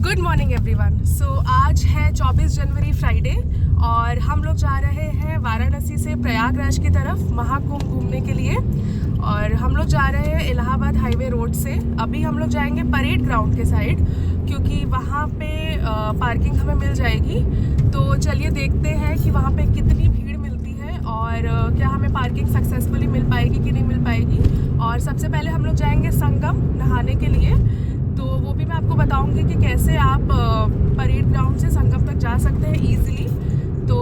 Good morning everyone. सो आज है 24 जनवरी Friday और हम लोग जा रहे हैं वाराणसी से प्रयागराज की तरफ महाकुंभ घूमने के लिए। और हम लोग जा रहे हैं इलाहाबाद हाईवे रोड से। अभी हम लोग जाएंगे परेड ग्राउंड के साइड क्योंकि वहाँ पे पार्किंग हमें मिल जाएगी। तो चलिए देखते हैं कि वहाँ पे कितनी भीड़ मिलती है और क्या हमें पार्किंग सक्सेसफुली मिल पाएगी कि नहीं मिल पाएगी। और सबसे पहले हम लोग जाएंगे संगम नहाने के लिए, तो वो भी मैं आपको बताऊंगी कि कैसे आप परेड ग्राउंड से संगम तक जा सकते हैं इजीली। तो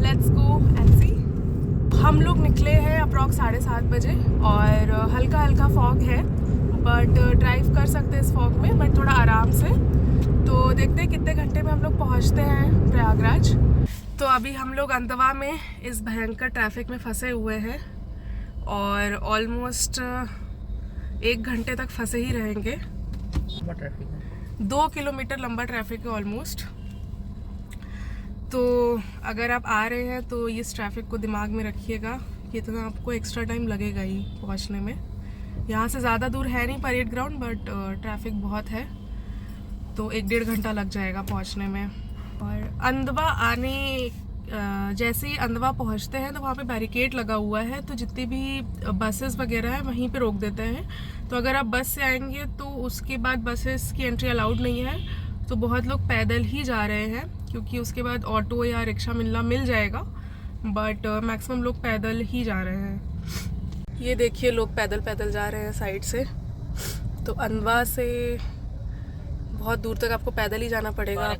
लेट्स गो एंड सी। हम लोग निकले हैं अप्रॉक्स 7:30 बजे और हल्का हल्का फॉग है बट ड्राइव कर सकते हैं इस फॉग में, बट थोड़ा आराम से। तो देखते हैं कितने घंटे में हम लोग पहुंचते हैं प्रयागराज। तो अभी हम लोग अंदवा में इस भयंकर ट्रैफिक में फंसे हुए हैं और ऑलमोस्ट 1 घंटे तक फंसे ही रहेंगे। 2 किलोमीटर लंबा ट्रैफिक है ऑलमोस्ट। तो अगर आप आ रहे हैं तो इस ट्रैफिक को दिमाग में रखिएगा कि इतना आपको एक्स्ट्रा टाइम लगेगा ही पहुंचने में। यहाँ से ज़्यादा दूर है नहीं परेड ग्राउंड, बट ट्रैफिक बहुत है तो 1-1.5 घंटा लग जाएगा पहुंचने में। और अंदवा आने जैसे ही अंदवा पहुंचते हैं तो वहाँ पे बैरिकेड लगा हुआ है, तो जितनी भी बसेस वगैरह है वहीं पे रोक देते हैं। तो अगर आप बस से आएंगे तो उसके बाद बसेस की एंट्री अलाउड नहीं है, तो बहुत लोग पैदल ही जा रहे हैं क्योंकि उसके बाद ऑटो या रिक्शा मिल जाएगा, बट मैक्सिमम लोग पैदल ही जा रहे हैं। ये देखिए लोग पैदल जा रहे हैं साइड से। तो अंदवा से बहुत दूर तक आपको पैदल ही जाना पड़ेगा,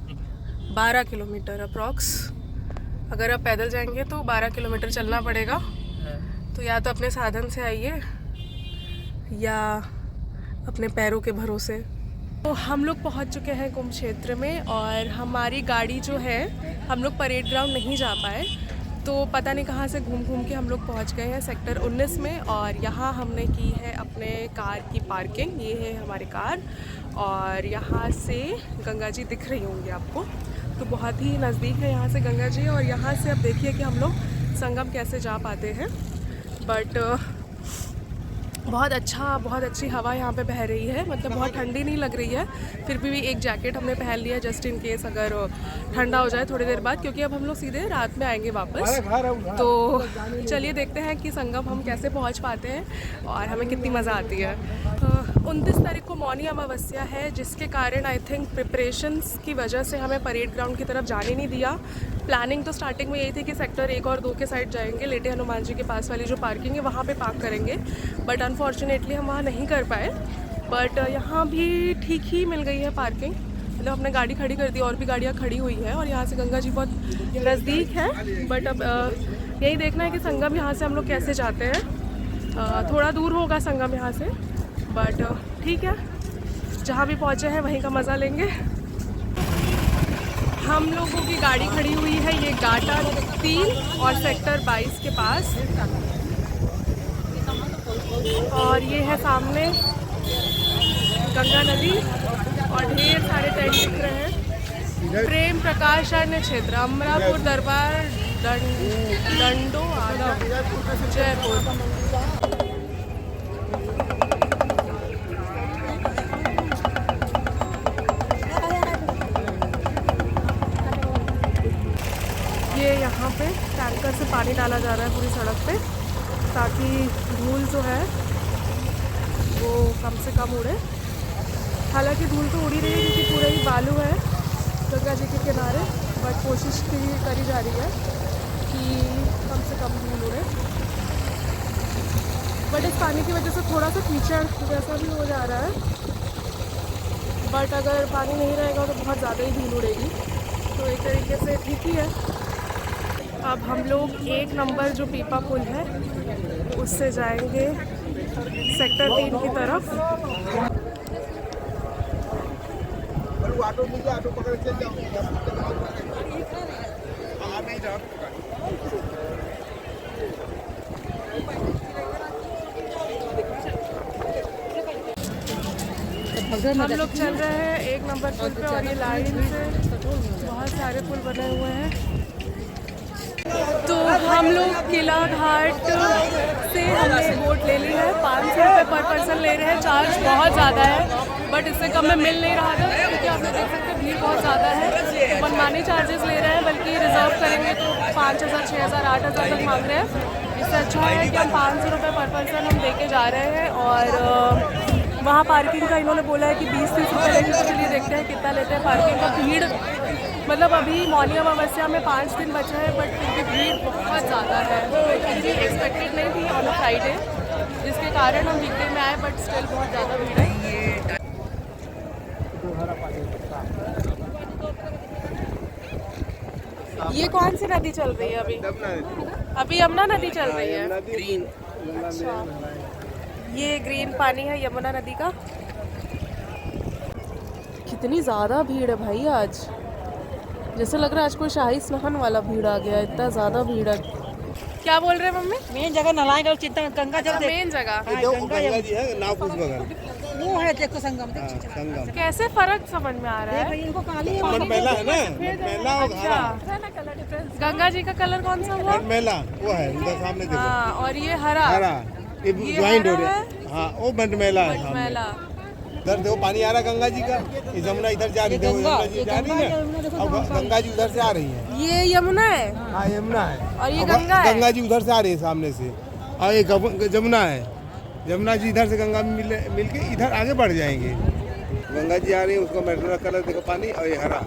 12 किलोमीटर अप्रॉक्स। अगर आप पैदल जाएंगे तो 12 किलोमीटर चलना पड़ेगा। तो या तो अपने साधन से आइए या अपने पैरों के भरोसे। तो हम लोग पहुंच चुके हैं कुंभ क्षेत्र में और हमारी गाड़ी जो है, हम लोग परेड ग्राउंड नहीं जा पाए तो पता नहीं कहाँ से घूम के हम लोग पहुंच गए हैं सेक्टर 19 में। और यहाँ हमने की है अपने कार की पार्किंग। ये है हमारी कार और यहाँ से गंगा जी दिख रही होंगी आपको, तो बहुत ही नज़दीक है यहाँ से गंगा जी। और यहाँ से अब देखिए कि हम लोग संगम कैसे जा पाते हैं। बट बहुत अच्छी हवा यहाँ पे बह रही है, मतलब बहुत ठंडी नहीं लग रही है। फिर भी एक जैकेट हमने पहन लिया जस्ट इन केस अगर ठंडा हो जाए थोड़ी देर बाद, क्योंकि अब हम लोग सीधे रात में आएंगे वापस। तो चलिए देखते हैं कि संगम हम कैसे पहुँच पाते हैं और हमें कितनी मज़ा आती है। 29 तारीख को मौनी अमावस्या है, जिसके कारण आई थिंक प्रिपरेशंस की वजह से हमें परेड ग्राउंड की तरफ जाने नहीं दिया। प्लानिंग तो स्टार्टिंग में यही थी कि सेक्टर 1 और 2 के साइड जाएंगे, लेटे हनुमान जी के पास वाली जो पार्किंग है वहाँ पे पार्क करेंगे, बट अनफॉर्चुनेटली हम वहाँ नहीं कर पाए। बट यहाँ भी ठीक ही मिल गई है पार्किंग, मतलब हमने गाड़ी खड़ी कर दी और भी गाड़ियाँ खड़ी हुई है। और यहाँ से गंगा जी बहुत नज़दीक है, बट अब यही देखना है कि संगम यहाँ से हम लोग कैसे जाते हैं। थोड़ा दूर होगा संगम यहाँ से, बट ठीक है, जहाँ भी पहुँचे हैं वहीं का मज़ा लेंगे। हम लोगों की गाड़ी खड़ी हुई है ये गाटा 3 और सेक्टर 22 के पास, और ये है सामने गंगा नदी और ढेर सारे टेंट दिख रहे हैं। प्रेम प्रकाश अन्य क्षेत्र अमरापुर दरबार डंडो आदम जयपुर। ये यहाँ पे टैंकर से पानी डाला जा रहा है पूरी सड़क पे, ताकि धूल जो है वो कम से कम उड़े। हालांकि धूल तो उड़ी रही है क्योंकि पूरा ही बालू है गंगा जी के किनारे, बट कोशिश करी जा रही है कि कम से कम धूल उड़े। बट इस पानी की वजह से थोड़ा सा कीचड़ जैसा भी हो जा रहा है, बट अगर पानी नहीं रहेगा तो बहुत ज़्यादा ही धूल उड़ेगी। तो एक तरीके से ठीक ही है। अब हम लोग 1 नंबर जो पीपा पुल है उससे जाएंगे सेक्टर 3 की तरफ। हम लोग चल रहे हैं 1 नंबर पुल पे और ये लाइन से बहुत सारे पुल बने हुए हैं। तो हम लोग किला घाट से हमने बोट ले ली है, 500 रुपये पर पर्सन ले रहे हैं। चार्ज बहुत ज़्यादा है, बट इससे कम में मिल नहीं रहा था क्योंकि आप देख सकते हैं ज़्यादा है, तो मनमानी चार्जेस ले रहे हैं, बल्कि रिजर्व करेंगे तो 5,000, 6,000, 8,000 तक मांग रहे हैं। इससे अच्छा है कि हम 500 रुपये पर पर्सन हम दे के जा रहे हैं। और वहाँ पार्किंग का इन्होंने बोला है कि 20-30 रुपये लेंगे, तो चलिए देखते हैं कितना लेते हैं पार्किंग का। भीड़ मतलब अभी मौनी अमावस्या में 5 दिन बचे हैं, बट फिर भी भीड़ बहुत ज़्यादा है। मुझे एक्सपेक्टेड नहीं थी ऑन अ फ्राइडे, जिसके कारण हम वीकडे में आए, बट स्टिल बहुत ज़्यादा भीड़ है। ये कौन सी नदी चल रही है अभी? अभी यमुना नदी चल रही है। अच्छा, ये ग्रीन पानी है यमुना नदी का। कितनी ज़्यादा भीड़ है भाई आज, जैसे लग रहा है आज कोई शाही स्नान वाला भीड़ आ गया, इतना ज़्यादा भीड़ है। क्या बोल रहे हैं मम्मी? मेन जगह नलाएगा चिंता गंगा जल मेन जगह गंगा जी है, नाव कुछ बगल वो है, देखो संगम। संगम कैसे फर्क समझ में आ रहा है? इनको काली मेला है ना, मेला और हरा। गंगा जी का कलर कौन सा हुआ? मेला वो है उधर सामने देखो। हाँ, और ये हरा हरा ये ज्वाइंट हो हरा रहा है। है। हाँ वो मेला है सामने। मेला इधर देखो पानी आ रहा है गंगा जी का, ये जमुना इधर जा रही है, यमुना जी जा रही है और गंगा जी उधर से आ रही है। ये यमुना है हाँ यमुना है, और ये गंगा है। गंगा जी उधर से आ रही है सामने से, और ये जमुना है। जमुना जी इधर से गंगा में मिल के इधर आगे बढ़ जाएंगे। गंगा जी आ रही है, उसका मैरून कलर देखो पानी, और ये हरा।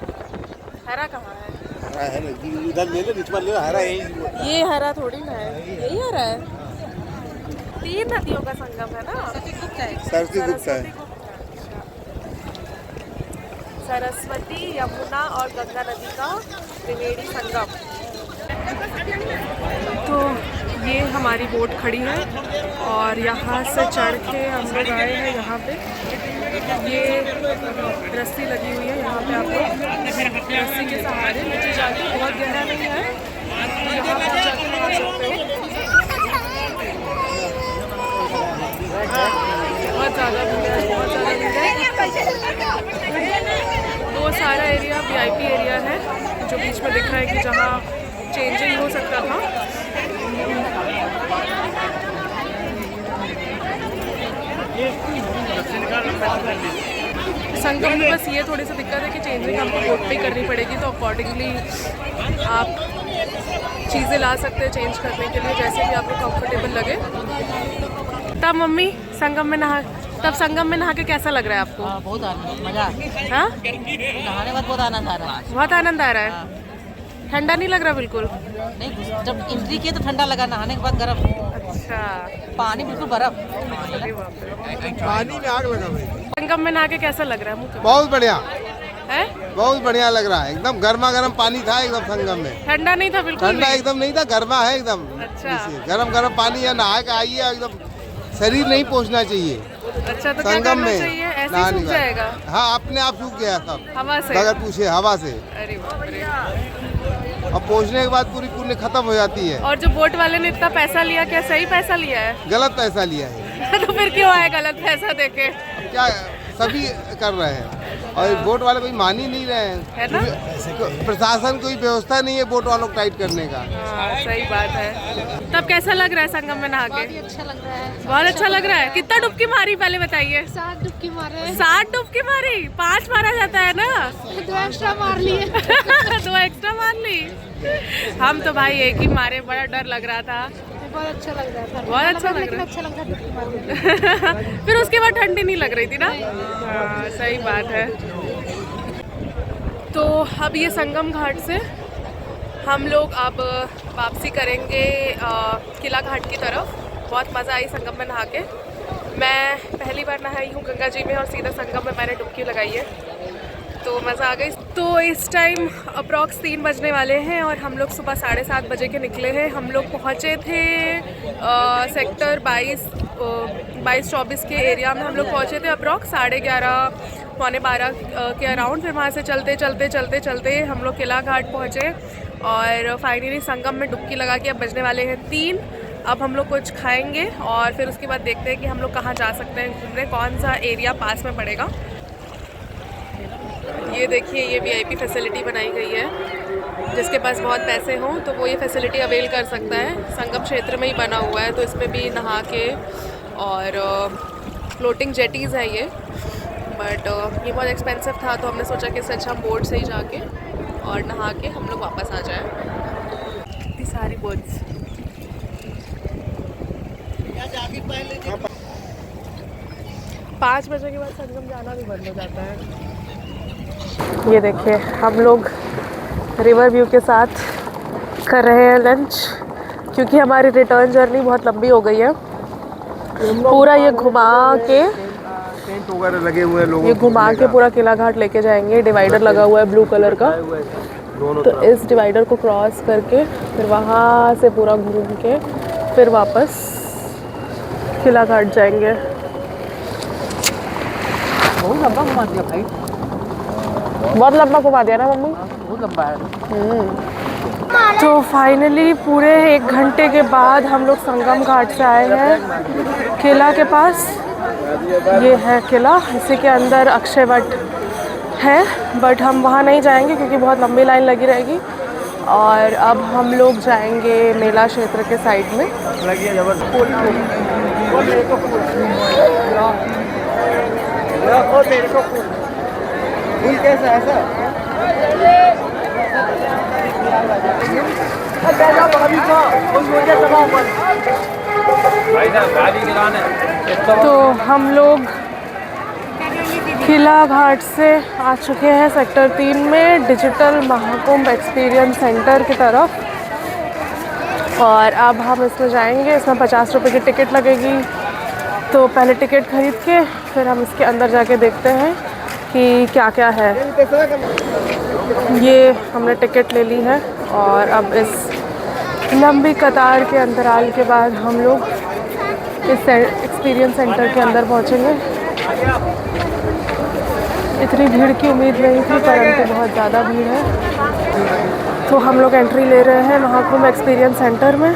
हरा कहाँ है? हरा है ना, इधर ले लो, बीच में ले लो, हरा है। ये हरा थोड़ी ना है, यही हरा है। 3 नदियों का संगम है ना। सरस्वती गुप्त है। सरस्वती, यमुना और गंगा नदी का त्रिवेणी संगम। तो ये हमारी बोट खड़ी है और यहाँ से चढ़ के हम लोग आए हैं यहाँ पे। ये रस्सी लगी हुई है यहाँ पे, आप लोग रस्सी के सहारे नीचे जाके, बहुत गहरा नहीं है, यहाँ पर जाके आ सकते हो। बहुत ज़्यादा भीड़ है, बहुत ज़्यादा भीड़ है। वो सारा एरिया VIP एरिया है जो बीच में दिख रहा है कि जहाँ चेंजिंग हो सकता था। संगम में बस ये थोड़ी सी दिक्कत है कि चेंजिंग हमको बोट पे करनी पड़ेगी, तो अकॉर्डिंगली आप चीज़ें ला सकते हैं चेंज करने के लिए, जैसे भी आपको कंफर्टेबल लगे। तब मम्मी संगम में संगम में नहा के कैसा लग रहा है आपको? बहुत आनंद, मजा। हाँ, नहाने बाद बहुत आनंद आ रहा है। बहुत आनंद आ रहा है। ठंडा नहीं लग रहा बिल्कुल? नहीं, जब एंट्री किए तो ठंडा लगा, नहाने के बाद गर्म। अच्छा, पानी बिल्कुल बर्फ। पानी में आग लगा भाई। संगम में नहा के कैसा लग रहा है मुझे? बहुत बढ़िया है, बहुत बढ़िया लग रहा है, एकदम गर्मा गर्म पानी था एकदम संगम में। ठंडा नहीं था बिल्कुल? ठंडा एकदम नहीं था, गर्मा है एकदम। अच्छा, गरम गरम पानी है, नहा के आइए, एकदम शरीर नहीं पहुँचना चाहिए। अच्छा, तो क्या संगम करना में चाहिए? ऐसे ही सूख जाएगा? हाँ, अपने आप सूख गया सब, हवा से? अगर पूछे हवा से। अरे बाप रे। और पहुँचने के बाद पूरी पुण्य खत्म हो जाती है। और जो बोट वाले ने इतना पैसा लिया, क्या सही पैसा लिया है? गलत पैसा लिया है। तो फिर क्यों आए गलत पैसा देके? क्या सभी कर रहे हैं, और बोट वाले कोई मान ही नहीं रहे हैं, है ना? प्रशासन कोई व्यवस्था नहीं है बोट वालों को टाइट करने का। हाँ, सही बात है। तब कैसा लग रहा है संगम में नहा के? अच्छा लग रहा है। बहुत अच्छा लग रहा है। कितना डुबकी मारी पहले बताइए? 7 डुबकी मारे। 7 डुबकी मारी? 5 मारा जाता है ना? 2 एक्स्ट्रा मार लिए। 2 एक्स्ट्रा मार ली। हम तो भाई एक ही मारे, बड़ा डर लग रहा था। बहुत अच्छा लग रहा था, बहुत अच्छा लग रहा अच्छा लग रहा डुबकी मारने। फिर उसके बाद ठंडी नहीं लग रही थी ना? हाँ, सही बात है। तो अब ये संगम घाट से हम लोग अब वापसी करेंगे किला घाट की तरफ। बहुत मज़ा आई संगम में नहा के। मैं पहली बार नहाई हूँ गंगा जी में, और सीधा संगम में मैंने डुबकी लगाई है, तो मज़ा आ गई। तो इस टाइम अप्रॉक्स 3 बजने वाले हैं और हम लोग सुबह 7:30 बजे के निकले हैं। हम लोग पहुँचे थे सेक्टर 22-24 के एरिया में हम लोग पहुँचे थे अप्रॉक्स 11:30 पौने 12 के अराउंड। फिर वहाँ से चलते हम लोग किला घाट पहुँचे और फाइनली संगम में डुबकी लगा के अब बजने वाले हैं 3। अब हम लोग कुछ खाएंगे और फिर उसके बाद देखते हैं कि हम लोग कहाँ जा सकते हैं घूमने, कौन सा एरिया पास में पड़ेगा। ये देखिए, ये VIP फैसिलिटी बनाई गई है। जिसके पास बहुत पैसे हों तो वो ये फैसिलिटी अवेल कर सकता है। संगम क्षेत्र में ही बना हुआ है, तो इसमें भी नहा के, और फ्लोटिंग जेटीज़ है ये, बट ये बहुत एक्सपेंसिव था, तो हमने सोचा कि इससे अच्छा हम बोट से ही जाके और नहा के हम लोग वापस आ जाए। इतनी सारी बोट्स। 5 बजे के बाद संगम जाना भी बंद हो जाता है। ये देखिए हम लोग रिवर व्यू के साथ कर रहे हैं लंच, क्योंकि हमारी रिटर्न जर्नी बहुत लंबी हो गई है। पूरा ये घुमा के टेंट वगैरह लगे हुए हैं लोगों ये घुमा के पूरा किला घाट लेके जाएंगे। डिवाइडर लगा हुआ है ब्लू कलर का, तो इस डिवाइडर को क्रॉस करके फिर वहाँ से पूरा घूम के फिर वापस किला घाट जाएंगे। बहुत लंबा घुमा दिया भाई, बहुत लंबा घुमा दिया ना मम्मी। बहुत लंबा है। तो फाइनली पूरे 1 घंटे के बाद हम लोग संगम घाट से आए हैं किला के पास। ये है किला, इसी के अंदर अक्षय वट है, बट हम वहाँ नहीं जाएंगे क्योंकि बहुत लंबी लाइन लगी रहेगी। और अब हम लोग जाएंगे मेला क्षेत्र के साइड में। तो हम लोग किला घाट से आ चुके हैं सेक्टर 3 में डिजिटल महाकुंभ एक्सपीरियंस सेंटर की तरफ। और अब हम इसमें जाएंगे। इसमें 50 रुपये की टिकट लगेगी, तो पहले टिकट खरीद के फिर हम इसके अंदर जाके देखते हैं कि क्या क्या है। ये हमने टिकट ले ली है और अब इस लंबी कतार के अंतराल के बाद हम लोग इस एक्सपीरियंस सेंटर के अंदर पहुंचेंगे। इतनी भीड़ की उम्मीद नहीं थी, परंतु बहुत ज़्यादा भीड़ है। तो हम लोग एंट्री ले रहे हैं महाकुंभ एक्सपीरियंस सेंटर में।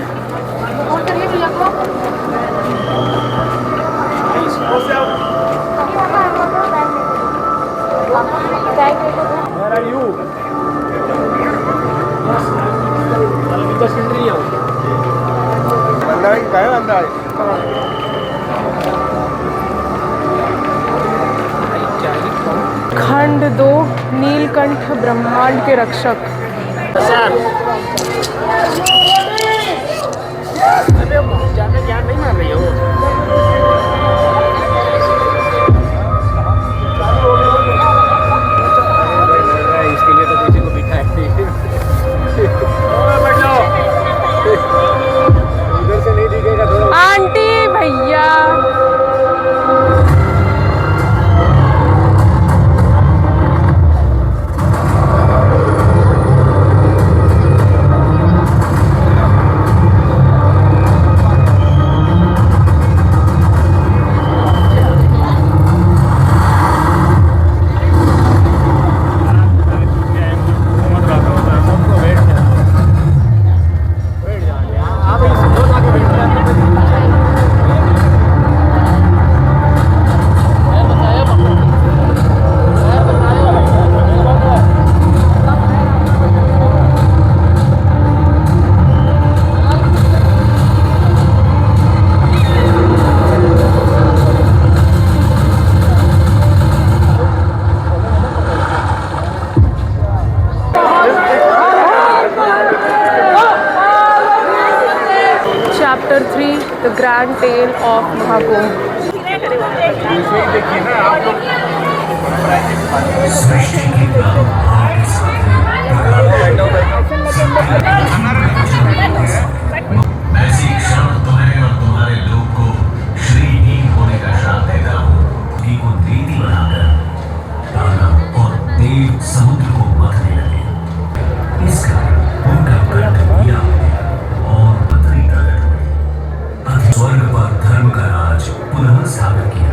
खंड 2 नीलकंठ ब्रह्मांड के रक्षक। ज्ञान नहीं मार रही हो। इसके लिए तो किसी को बिठा उधर से नहीं दिखेगा थोड़ा। आंटी भैया Chapter 3 The Grand Tale of Mahakumbh। ऐसी क्षण तुम्हें और तुम्हारे लोग को श्रीहीन होने का श्राप देता हूँ। नदी को रीति बनाकर दानव और देव समुद्र को मथने लगे। इस कारण उनका कंठ दिया और पथरी प्रकट हुई। स्वर्ग पर धर्म का राज पुनः स्थापित किया।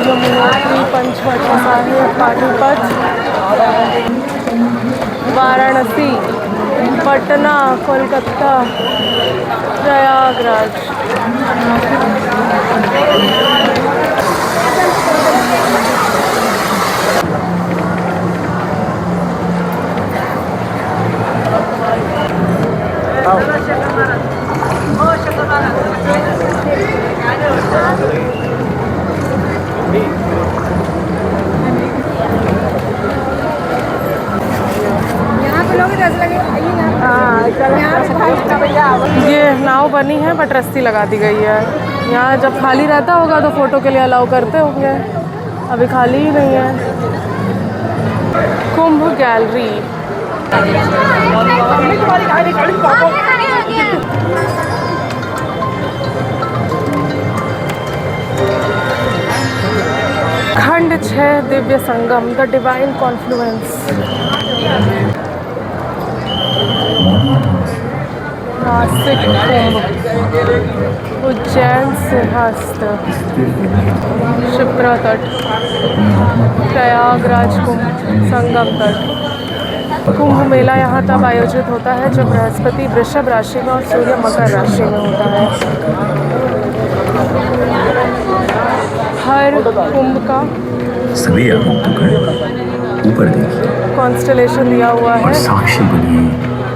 यमुनोत्री, पंचवटी साहिब, पानीपत, वाराणसी, पटना, कोलकाता, प्रयागराज। पानी है बट रस्सी लगा दी गई है। यहाँ जब खाली रहता होगा तो फ़ोटो के लिए अलाउ करते होंगे, अभी खाली ही नहीं है। कुंभ गैलरी। खंड 6 दिव्य संगम, द डिवाइन कॉन्फ्लुएंस। नासिक कुंभ, उज्जैन सिंहस्थ, शिप्रा तट, प्रयागराज कुंभ, संगम तट। कुंभ मेला यहाँ तब आयोजित होता है जब बृहस्पति वृषभ राशि में और सूर्य मकर राशि में होता है। हर कुंभ का सभी ऊपर देखिए, कॉन्स्टलेशन दिया हुआ है साक्षी बनिए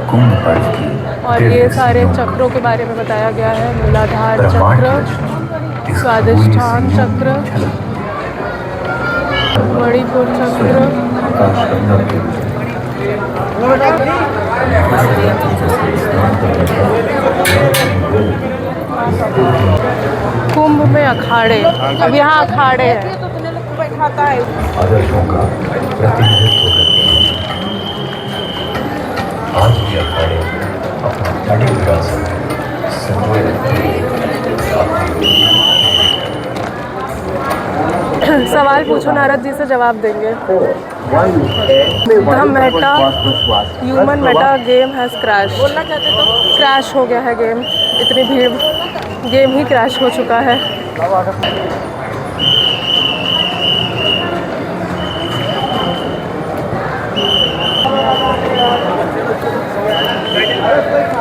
कुंभ पर्व की। और ये सारे चक्रों के बारे में बताया गया है। मूलाधार चक्र, स्वादिष्ठान चक्र, मणिपुर चक्र, कुंभ में अखाड़े। अब यहाँ अखाड़े हैं। आदर्शों का प्रतिनिधित्व करते हैं। आज भी अखाड़े अपना अटल विरासत संजोए रखते हैं। सवाल पूछो, नारद जी से जवाब देंगे। The Meta human Meta game has crash. Crash हो गया है गेम, इतनी भीड़, गेम ही क्रैश हो चुका है।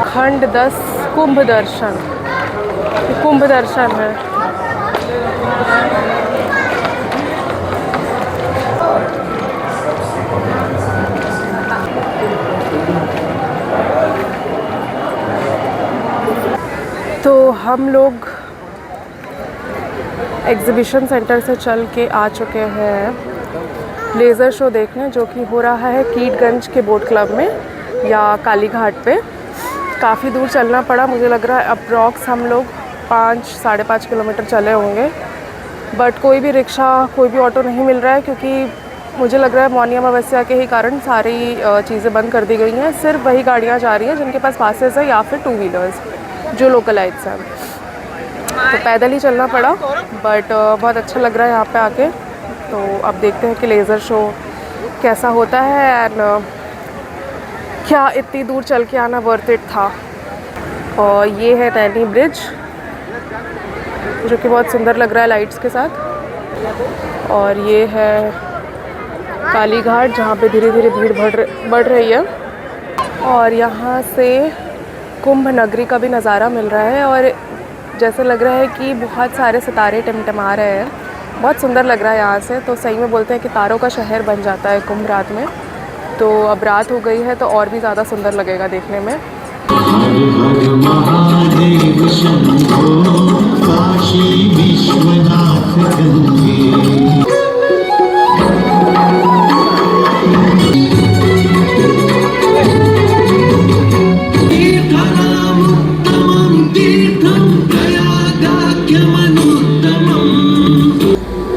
खंड 10 कुंभ दर्शन। कुंभ दर्शन है। तो हम लोग एग्ज़िबिशन सेंटर से चल के आ चुके हैं लेज़र शो देखने, जो कि हो रहा है कीटगंज के बोट क्लब में या काली घाट पे। काफ़ी दूर चलना पड़ा, मुझे लग रहा है अप्रॉक्स हम लोग 5-5.5 किलोमीटर चले होंगे। बट कोई भी रिक्शा, कोई भी ऑटो नहीं मिल रहा है, क्योंकि मुझे लग रहा है मौनी अमावस्या के ही कारण सारी चीज़ें बंद कर दी गई हैं। सिर्फ वही गाड़ियाँ जा रही हैं जिनके पास पासेस है या फिर 2 व्हीलर्स जो लोकलाइट्स हैं। तो पैदल ही चलना पड़ा, बट बहुत अच्छा लग रहा है यहाँ पे आके। तो अब देखते हैं कि लेज़र शो कैसा होता है एंड क्या इतनी दूर चल के आना वर्थ इट था। और ये है नैनी ब्रिज, जो कि बहुत सुंदर लग रहा है लाइट्स के साथ। और ये है काली घाट, जहाँ पे धीरे धीरे भीड़ बढ़ रही है। और यहाँ से कुंभ नगरी का भी नज़ारा मिल रहा है और जैसे लग रहा है कि बहुत सारे सितारे टिमटिमा रहे हैं। बहुत सुंदर लग रहा है यहाँ से। तो सही में बोलते हैं कि तारों का शहर बन जाता है कुंभ रात में। तो अब रात हो गई है तो और भी ज़्यादा सुंदर लगेगा देखने में।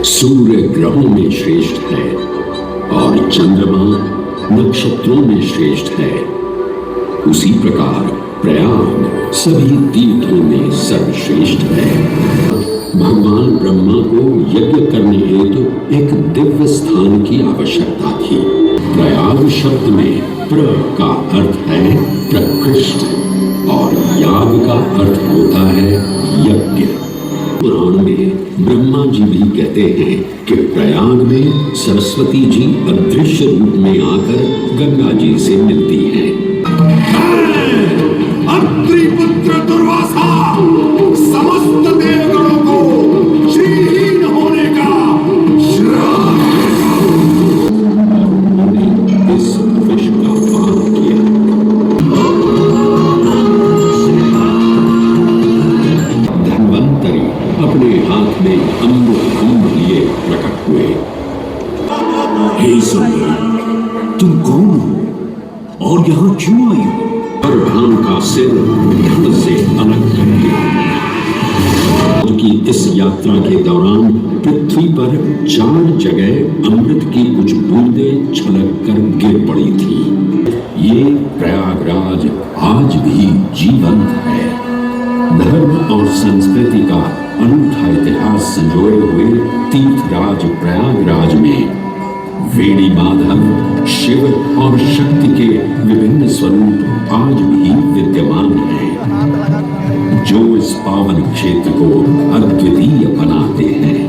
सूर्य ग्रहों में श्रेष्ठ है और चंद्रमा नक्षत्रों में श्रेष्ठ है, उसी प्रकार प्रयाग सभी तीर्थों में सर्वश्रेष्ठ है। भगवान ब्रह्मा को यज्ञ करने हेतु एक दिव्य स्थान की आवश्यकता थी। प्रयाग शब्द में प्र का अर्थ है प्रकृष्ट और याग का अर्थ होता है यज्ञ। पुराण में ब्रह्मा जी भी कहते हैं कि प्रयाग में सरस्वती जी अदृश्य रूप में आकर गंगा जी से मिलती हैं। अत्रि पुत्र दुर्वासा समस्त देवगणों को श्रीहीन होने का श्राप इस विष का पान किया। धन्वंतरी अपने हाथ में अमृत लिए प्रकट हुए। हे सुंदरी, तुम कौन हो और यहाँ क्यों आई हो? भगवान का सिर धड़ से अलग करके की इस यात्रा के दौरान पृथ्वी पर 4 जगह अमृत की कुछ बूंदें छलक कर गिर पड़ी थी। ये प्रयागराज आज भी जीवंत है। धर्म और संस्कृति का अनूठा इतिहास संजोए हुए तीर्थराज प्रयागराज में वेणी माधव, शिव और शक्ति के विभिन्न स्वरूप आज भी विद्यमान हैं, जो इस पावन क्षेत्र को अद्वितीय बनाते हैं।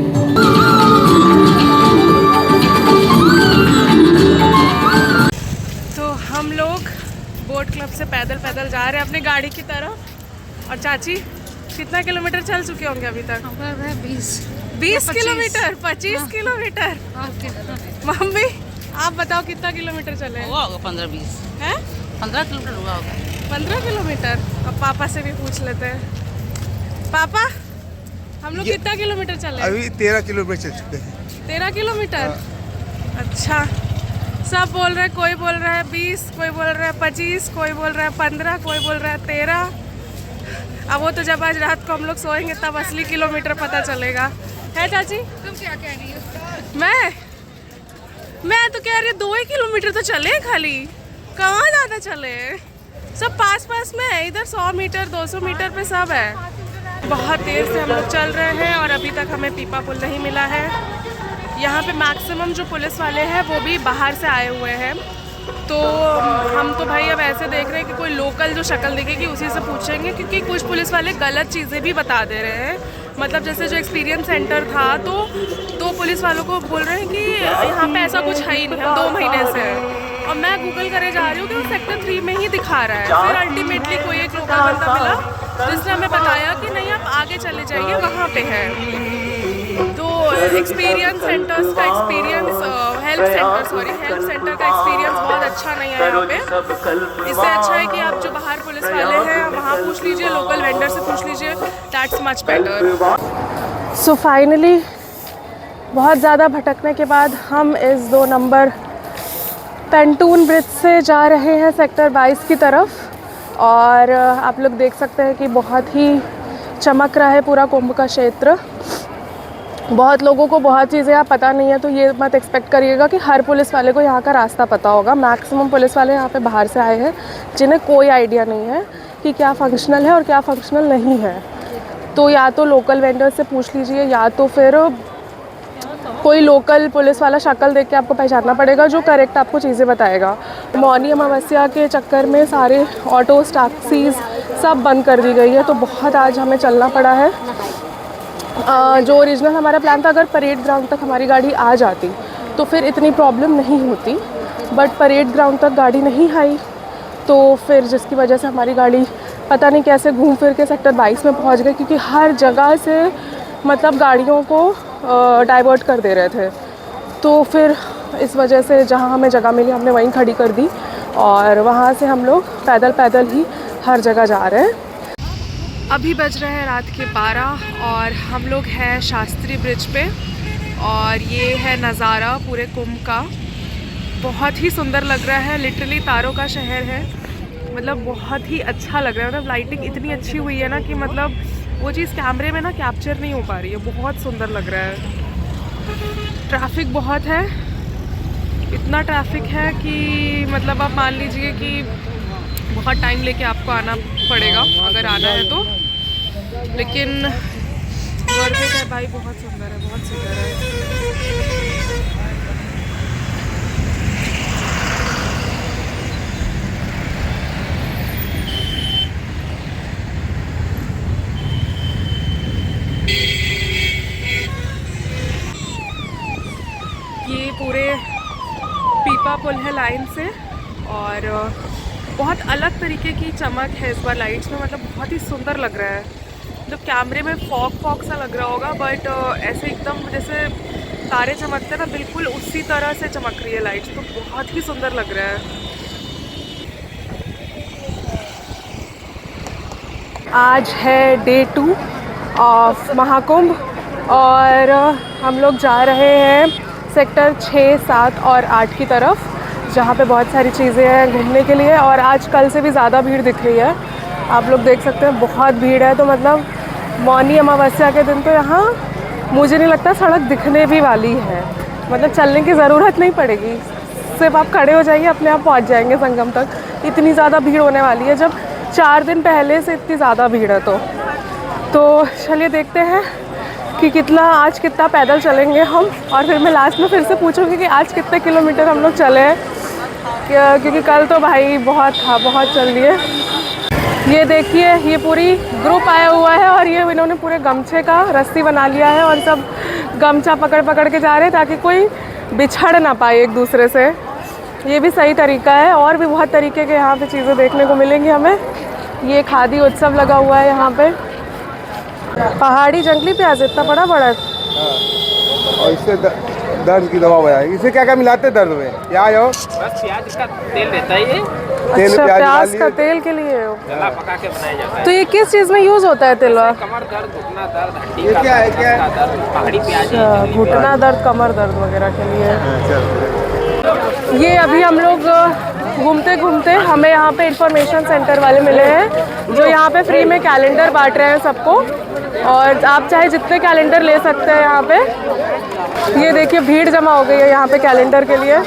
तो हम लोग बोट क्लब से पैदल पैदल जा रहे हैं अपनी गाड़ी की तरफ। और चाची कितना किलोमीटर चल चुके होंगे अभी तक? 20 किलोमीटर, 25 किलोमीटर। मम्मी आप बताओ कितना किलोमीटर चले? हुआ होगा 15-20 हैं? 15 किलोमीटर हुआ होगा। 15 किलोमीटर। अब पापा से भी पूछ लेते हैं। पापा हम लोग कितना किलोमीटर चले? अभी 13 किलोमीटर चल चुके हैं। 13 किलोमीटर। अच्छा, सब बोल रहे हैं, कोई बोल रहा है 20, कोई बोल रहा है 25, कोई बोल रहा है 15, कोई बोल रहा है 13। अब वो तो जब आज रात को हम लोग सोएंगे तब असली किलोमीटर पता चलेगा। है चाची? तुम क्या कह रही हो? मैं तो कह रही 2 ही किलोमीटर तो चले खाली, कहाँ ज़्यादा चले। सब पास पास में है, इधर 100 मीटर 200 मीटर पे सब है। बहुत देर से हम लोग चल रहे हैं और अभी तक हमें पीपा पुल नहीं मिला है। यहाँ पे मैक्सिमम जो पुलिस वाले हैं वो भी बाहर से आए हुए हैं। तो हम तो भाई अब ऐसे देख रहे हैं कि कोई लोकल जो शक्ल दिखेगी उसी से पूछेंगे, क्योंकि कुछ पुलिस वाले गलत चीज़ें भी बता दे रहे हैं। मतलब जैसे जो एक्सपीरियंस सेंटर था तो पुलिस वालों को बोल रहे हैं कि यहाँ पे ऐसा कुछ है ही नहीं, हम 2 महीने से है। और मैं गूगल करे जा रही हूँ कि वो सेक्टर 3 में ही दिखा रहा है। फिर अल्टीमेटली कोई एक लोकल बंदा मिला जिसने हमें बताया कि नहीं आप आगे चले जाइए, वहाँ पे है। तो एक्सपीरियंस सेंटर्स का एक्सपीरियंस हेल्थ सेंटर का एक्सपीरियंस बहुत अच्छा नहीं है यहाँ पे। इससे अच्छा है कि आप जो बाहर पुलिस वाले हैं वहाँ पूछ लीजिए, लोकल वेंडर से पूछ लीजिए, that's much better. So finally बहुत ज़्यादा भटकने के बाद हम इस 2 नंबर पेंटून ब्रिज से जा रहे हैं सेक्टर 22 की तरफ। और आप लोग देख सकते हैं कि बहुत ही चमक रहा है पूरा कुंभ का क्षेत्र। बहुत लोगों को बहुत चीज़ें यहाँ पता नहीं है, तो ये मत एक्सपेक्ट करिएगा कि हर पुलिस वाले को यहाँ का रास्ता पता होगा। मैक्सिमम पुलिस वाले यहाँ पे बाहर से आए हैं जिन्हें कोई आइडिया नहीं है कि क्या फंक्शनल है और क्या फंक्शनल नहीं है। तो या तो लोकल वेंडर से पूछ लीजिए या तो फिर कोई लोकल पुलिस वाला शक्ल देख के आपको पहचानना पड़ेगा जो करेक्ट आपको चीज़ें बताएगा। मौनी अमावस्या के चक्कर में सारे ऑटोज़, टैक्सीज़ सब बंद कर दी गई है, तो बहुत आज हमें चलना पड़ा है। जो ओरिजिनल हमारा प्लान था, अगर परेड ग्राउंड तक हमारी गाड़ी आ जाती तो फिर इतनी प्रॉब्लम नहीं होती, बट परेड ग्राउंड तक गाड़ी नहीं आई, तो फिर जिसकी वजह से हमारी गाड़ी पता नहीं कैसे घूम फिर के सेक्टर 22 में पहुंच गई, क्योंकि हर जगह से मतलब गाड़ियों को डाइवर्ट कर दे रहे थे। तो फिर इस वजह से जहां हमें जगह मिली हमने वहीं खड़ी कर दी और वहां से हम लोग पैदल पैदल ही हर जगह जा रहे हैं। अभी बज रहे हैं रात के 12 और हम लोग हैं शास्त्री ब्रिज पे और ये है नज़ारा पूरे कुंभ का। बहुत ही सुंदर लग रहा है, लिटरली तारों का शहर है। मतलब बहुत ही अच्छा लग रहा है, मतलब लाइटिंग इतनी अच्छी हुई है ना कि मतलब वो चीज़ कैमरे में ना कैप्चर नहीं हो पा रही है। बहुत सुंदर लग रहा है। ट्रैफिक बहुत है, इतना ट्रैफिक है कि मतलब आप मान लीजिए कि बहुत टाइम लेके आपको आना पड़ेगा अगर आना है तो, लेकिन वर्थ इट है भाई। बहुत सुंदर है, बहुत सुंदर है। ये पूरे पीपा पुल है लाइन से और बहुत अलग तरीके की चमक है इस बार लाइट्स में। मतलब बहुत ही सुंदर लग रहा है। मतलब कैमरे में फॉग सा लग रहा होगा, बट ऐसे एकदम जैसे तारे चमकते हैं ना, बिल्कुल उसी तरह से चमक रही है लाइट्स। तो बहुत ही सुंदर लग रहा है। आज है डे 2 ऑफ महाकुंभ और हम लोग जा रहे हैं सेक्टर 6, 7 और 8 की तरफ, जहाँ पे बहुत सारी चीज़ें हैं घूमने के लिए। और आज कल से भी ज़्यादा भीड़ दिख रही है, आप लोग देख सकते हैं बहुत भीड़ है। तो मतलब मौनी अमावस्या के दिन तो यहाँ मुझे नहीं लगता सड़क दिखने भी वाली है, मतलब चलने की ज़रूरत नहीं पड़ेगी, सिर्फ आप खड़े हो जाइए अपने आप पहुँच जाएंगे संगम तक। इतनी ज़्यादा भीड़ होने वाली है, जब 4 दिन पहले से इतनी ज़्यादा भीड़ है। तो चलिए देखते हैं कि कितना पैदल चलेंगे हम, और फिर मैं लास्ट में फिर से पूछूंगी कि आज कितने किलोमीटर हम लोग चले हैं, क्योंकि कल तो भाई बहुत चल लिए। ये देखिए, ये पूरी ग्रुप आया हुआ है और ये इन्होंने पूरे गमछे का रस्सी बना लिया है और सब गमछा पकड़ के जा रहे हैं ताकि कोई बिछड़ ना पाए एक दूसरे से। ये भी सही तरीका है, और भी बहुत तरीके के यहाँ पे चीज़ें देखने को मिलेंगी हमें। ये खादी उत्सव लगा हुआ है यहाँ पे। पहाड़ी जंगली प्याज इतना बड़ा है। और इससे दर्द की दवा हो जाएगी। इसे क्या मिलाते हैं दर्द में? प्याज और बस प्याज का तेल रहता है ये, अच्छा, प्याज का तेल के लिए जला पका के बनाया जाता है। तो ये किस चीज़ में यूज़ होता है तेलवा? कमर दर्द, घुटना दर्द, हड्डी ये का क्या है? दर्द, पहाड़ी प्याज है। अच्छा, घुटना दर्द, कमर दर्द वगैरह के लिए। ये अभी हम लोग घूमते हमें यहाँ पे इंफॉर्मेशन सेंटर वाले मिले हैं जो यहाँ पे फ्री में कैलेंडर बांट रहे हैं सबको, और आप चाहे जितने कैलेंडर ले सकते हैं यहाँ पे। ये देखिए भीड़ जमा हो गई है यहाँ पे कैलेंडर के लिए,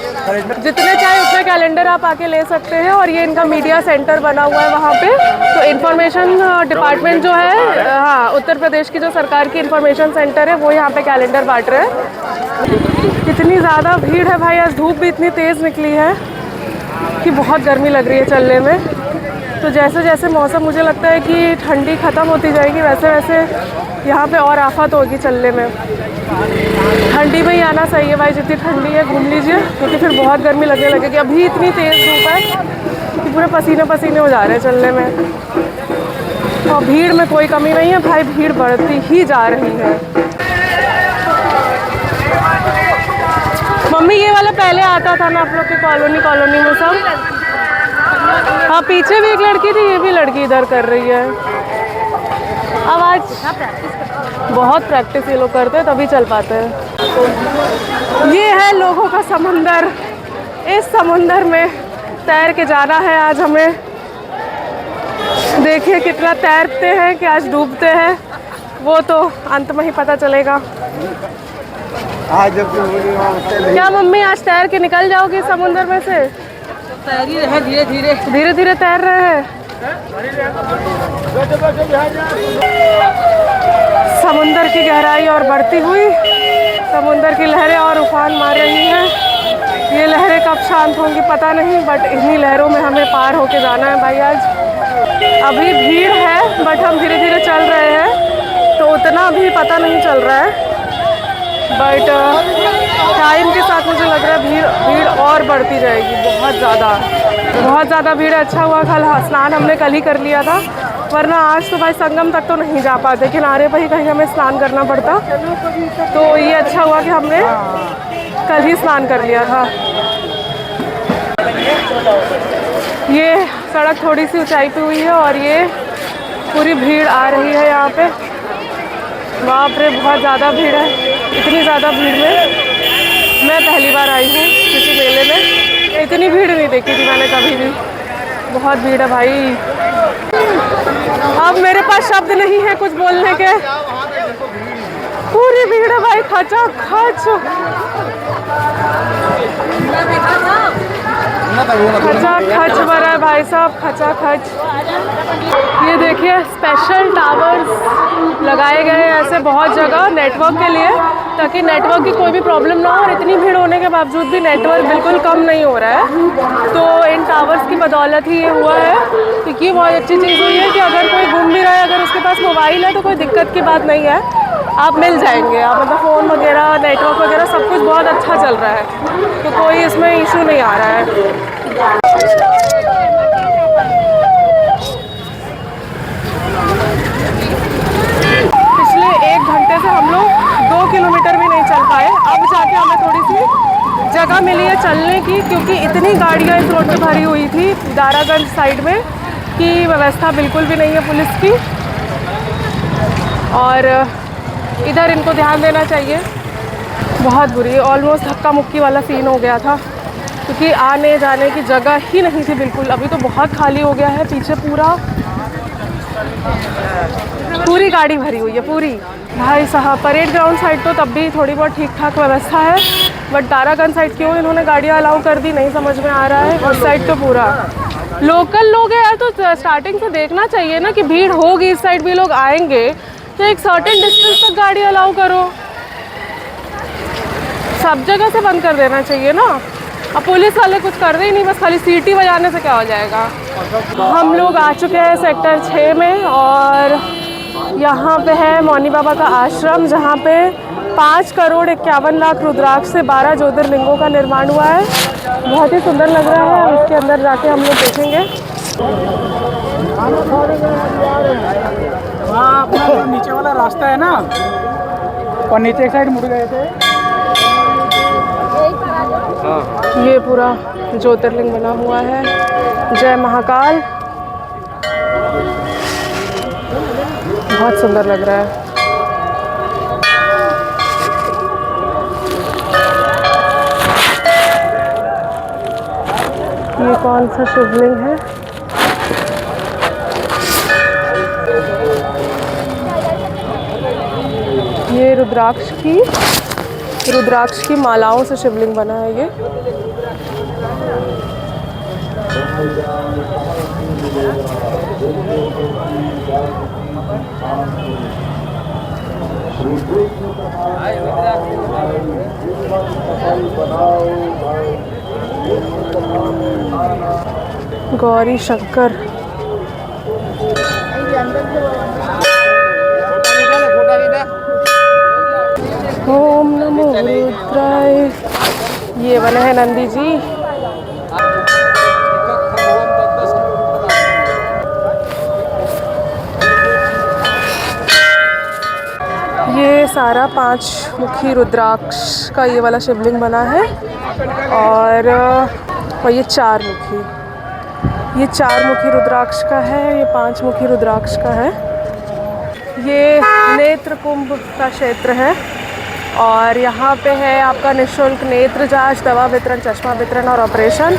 जितने चाहे उतने कैलेंडर आप आके ले सकते हैं। और ये इनका मीडिया सेंटर बना हुआ है वहाँ पे। तो इन्फॉर्मेशन डिपार्टमेंट जो है, हाँ, उत्तर प्रदेश की जो सरकार की इन्फॉर्मेशन सेंटर है वो यहाँ पे कैलेंडर बांट रहे हैं। इतनी ज़्यादा भीड़ है भाई, आज धूप भी इतनी तेज़ निकली है कि बहुत गर्मी लग रही है चलने में। तो जैसे जैसे मौसम मुझे लगता है कि ठंडी ख़त्म होती जाएगी, वैसे वैसे यहाँ पे और आफत होगी चलने में। ठंडी में ही आना सही है भाई, जितनी ठंडी है घूम लीजिए, क्योंकि फिर बहुत गर्मी लगने लगेगी। अभी इतनी तेज़ धूप है कि पूरे पसीने हो जा रहे हैं चलने में। और भीड़ में कोई कमी नहीं है भाई, भीड़ बढ़ती ही जा रही है। मम्मी ये वाला पहले आता था ना आप लोग के कॉलोनी में सब? हाँ, पीछे भी एक लड़की थी, ये भी लड़की इधर कर रही है। अब आज बहुत प्रैक्टिस ये लोग करते हैं तभी चल पाते हैं। ये है लोगों का समुंदर, इस समुंदर में तैर के जाना है आज हमें। देखिए कितना तैरते हैं कि आज डूबते हैं, वो तो अंत में ही पता चलेगा। आज जब क्या मम्मी आज तैर के निकल जाओगी समुंदर में से? तैरी रहे धीरे धीरे तैर रहे हैं। समुंदर की गहराई और बढ़ती हुई, समुंदर की लहरें और उफान मार रही हैं। ये लहरें कब शांत होंगी पता नहीं, बट इन्हीं लहरों में हमें पार होके जाना है भाई आज। अभी भीड़ है बट हम धीरे धीरे चल रहे हैं, तो उतना भी पता नहीं चल रहा है, बट टाइम के साथ मुझे लग रहा है भीड़ और बढ़ती जाएगी। बहुत ज़्यादा भीड़ है। अच्छा हुआ कल स्नान हमने कल ही कर लिया था, वरना आज तो भाई संगम तक तो नहीं जा पाते, किनारे पर ही कहीं हमें स्नान करना पड़ता। तो ये अच्छा हुआ कि हमने कल ही स्नान कर लिया था। ये सड़क थोड़ी सी ऊंचाई पे हुई है और ये पूरी भीड़ आ रही है यहाँ पे। बाप रे, बहुत ज़्यादा भीड़ है। इतनी ज़्यादा भीड़ में मैं पहली बार आई हूँ किसी मेले में, इतनी भीड़ नहीं देखी थी मैंने कभी भी। बहुत भीड़ है भाई, अब मेरे पास शब्द नहीं है कुछ बोलने के। पूरी भीड़ है भाई, खचा खच भरा है भाई साहब, खचा खच। ये देखिए स्पेशल टावर्स लगाए गए हैं ऐसे बहुत जगह नेटवर्क के लिए, ताकि नेटवर्क की कोई भी प्रॉब्लम ना हो। और इतनी भीड़ होने के बावजूद भी नेटवर्क बिल्कुल कम नहीं हो रहा है। तो इन टावर्स की बदौलत ही ये हुआ है, क्योंकि बहुत अच्छी चीज़ हुई है कि अगर कोई घूम भी रहा है, अगर उसके पास मोबाइल है तो कोई दिक्कत की बात नहीं है, आप मिल जाएंगे। आप मतलब फ़ोन वगैरह, नेटवर्क वगैरह सब कुछ बहुत अच्छा चल रहा है, तो कोई इसमें इशू नहीं आ रहा है। पिछले 1 घंटे से हम लोग 2 किलोमीटर भी नहीं चल पाए। अब जाके हमें थोड़ी सी जगह मिली है चलने की, क्योंकि इतनी गाड़ियाँ इस रोड पे भरी हुई थी दारागंज साइड में कि व्यवस्था बिल्कुल भी नहीं है पुलिस की। और इधर इनको ध्यान देना चाहिए, बहुत बुरी, ऑलमोस्ट धक्का मुक्की वाला सीन हो गया था, क्योंकि आने जाने की जगह ही नहीं थी बिल्कुल। अभी तो बहुत खाली हो गया है पीछे पूरा। पूरी गाड़ी भरी हुई है पूरी। भाई साहब परेड ग्राउंड साइड तो तब भी थोड़ी बहुत ठीक ठाक व्यवस्था है, बट तारागंज साइड क्यों इन्होंने गाड़ियाँ अलाउ कर दी नहीं समझ में आ रहा है। उस साइड तो पूरा लोकल लोग हैं यार, तो स्टार्टिंग से देखना चाहिए ना कि भीड़ होगी, इस साइड भी लोग आएंगे तो एक सर्टेन डिस्टेंस तक गाड़ी अलाउ करो। सब जगह से बंद कर देना चाहिए ना। अब पुलिस वाले कुछ कर रहे ही नहीं, बस खाली सीटी बजाने से क्या हो जाएगा। हम लोग आ चुके हैं सेक्टर 6 में और यहाँ पे है मौनी बाबा का आश्रम, जहाँ पे 5 करोड़ 51 लाख रुद्राक्ष से 12 ज्योतिर्लिंगों का निर्माण हुआ है। बहुत ही सुंदर लग रहा है। उसके अंदर जाके हम लोग देखेंगे। हाँ, अपना जो नीचे वाला रास्ता है ना, और नीचे एक साइड मुड़ गए थे। ये पूरा ज्योतिर्लिंग बना हुआ है। जय महाकाल, बहुत सुंदर लग रहा है। ये कौन सा शिवलिंग है? ये रुद्राक्ष की मालाओं से शिवलिंग बना है ये। गौरी शंकर। ओम नमो रुद्राय। ये बने हैं नंदी जी। ये सारा 5 मुखी रुद्राक्ष का ये वाला शिवलिंग बना है और ये 4 मुखी रुद्राक्ष का है, ये 5 मुखी रुद्राक्ष का है। ये नेत्र कुंभ का क्षेत्र है और यहाँ पे है आपका निःशुल्क नेत्र जांच, दवा वितरण, चश्मा वितरण और ऑपरेशन।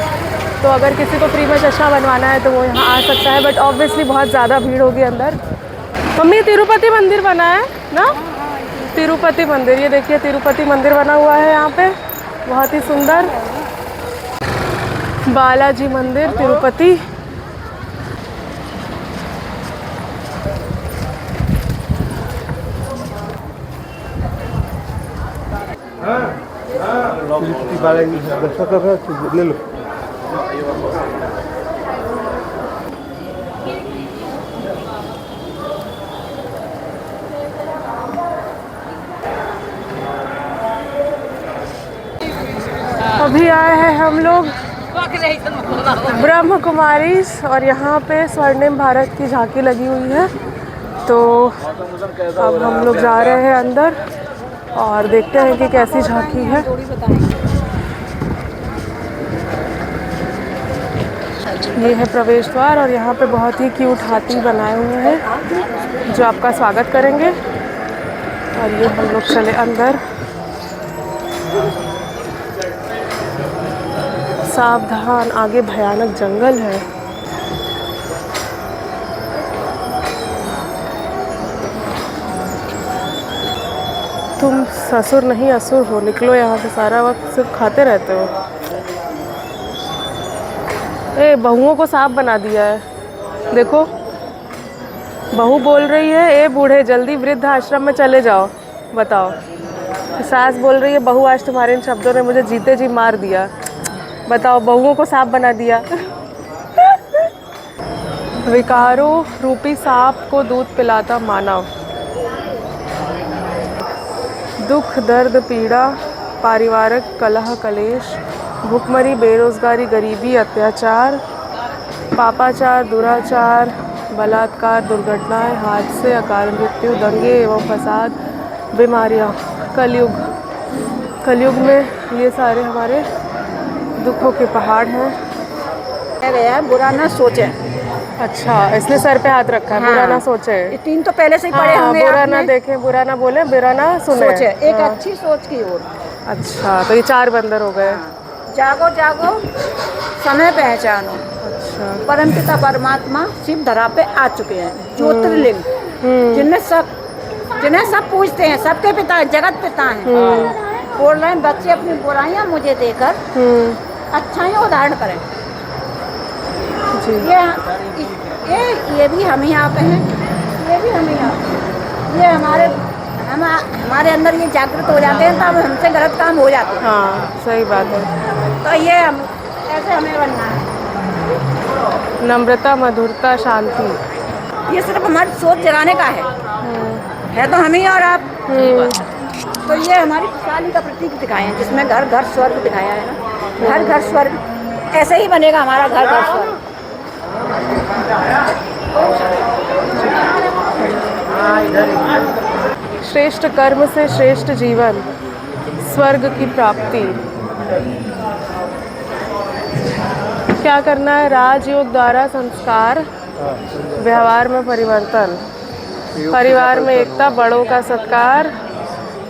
तो अगर किसी को फ्री में चश्मा बनवाना है तो वो यहाँ आ सकता है, बट ऑब्वियसली बहुत ज़्यादा भीड़ होगी अंदर। मम्मी तिरुपति मंदिर बना है ना, तिरुपति मंदिर, ये देखिए तिरुपति मंदिर बना हुआ है यहाँ पे, बहुत ही सुंदर। बालाजी मंदिर तिरुपति। ले लो। अभी आए हैं हम लोग ब्रह्म कुमारी और यहाँ पे स्वर्णिम भारत की झांकी लगी हुई है। तो अब हम लोग जा रहे हैं अंदर और देखते हैं कि कैसी झांकी है। ये है प्रवेश द्वार और यहाँ पे बहुत ही क्यूट हाथी बनाए हुए हैं जो आपका स्वागत करेंगे। और ये हम लोग चले अंदर। सावधान, आगे भयानक जंगल है। तुम ससुर नहीं असुर हो, निकलो यहाँ से, सारा वक्त सिर्फ खाते रहते हो। ए बहुओं को सांप बना दिया है, देखो बहू बोल रही है ए बूढ़े जल्दी वृद्ध आश्रम में चले जाओ। बताओ, सास बोल रही है बहू आज तुम्हारे इन शब्दों ने मुझे जीते जी मार दिया। बताओ, बहुओं को सांप बना दिया। विकारों रूपी सांप को दूध पिलाता मानव। दुख दर्द पीड़ा, पारिवारिक कलह कलेश, भुखमरी, बेरोजगारी, गरीबी, अत्याचार, पापाचार, दुराचार, बलात्कार, दुर्घटनाएं, हादसे, अकाल मृत्यु, दंगे एवं फसाद, बीमारियां, कलयुग में ये सारे हमारे दुखों के पहाड़ हैं। गया बुरा ना सोचे। अच्छा, इसने सर पे हाथ रखा है। हाँ, बुरा ना सोचे। 3 तो पहले से ही पढ़े होंगे। बुरा ना देखें, बुरा ना बोले, बुरा ना सुने, सोचे एक अच्छी सोच की ओर। अच्छा, तो ये 4 बंदर हो गए। जागो जागो समय पहचानो। अच्छा। परमपिता परमात्मा शिव धरा पे आ चुके हैं। ज्योतिर्लिंग जिन्हें सब पूजते हैं, सबके पिता जगत पिता हैं। बोल रहे हैं बच्चे अपनी बुराइयां मुझे देकर अच्छाइयां उदाहरण करें। ये भी हम यहाँ पे हैं, ये भी हम यहाँ पे। ये हमारे अंदर ये जागृत हो जाते हैं, तब हमसे गलत काम हो जाते हैं। हाँ सही बात है। तो ये हम ऐसे हमें बनना है। नम्रता, मधुरता, शांति, ये सिर्फ हमारी सोच जगाने का है तो हम ही और आप। तो ये हमारी खुशहाली का प्रतीक दिखाए हैं, जिसमें घर घर स्वर्ग दिखाया है ना। घर घर स्वर्ग ऐसे ही बनेगा हमारा घर घर स्वर्ग। श्रेष्ठ कर्म से श्रेष्ठ जीवन, स्वर्ग की प्राप्ति। क्या करना है? राजयोग द्वारा संस्कार, व्यवहार में परिवर्तन, परिवार में एकता, बड़ों का सत्कार,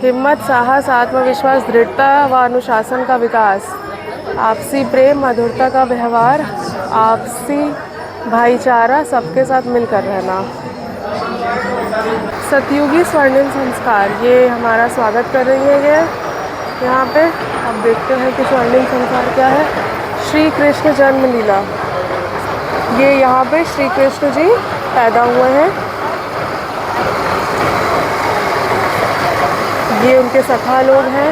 हिम्मत, साहस, आत्मविश्वास, दृढ़ता व अनुशासन का विकास, आपसी प्रेम, मधुरता का व्यवहार, आपसी भाईचारा, सबके साथ मिलकर रहना। सतयुगी स्वर्णिम संस्कार, ये हमारा स्वागत कर रही है ये यहाँ पे। अब देखते हैं कि स्वर्णिम संस्कार क्या है। श्री कृष्ण जन्म लीला, ये यहाँ पे श्री कृष्ण जी पैदा हुए हैं। ये उनके सखा लोग हैं।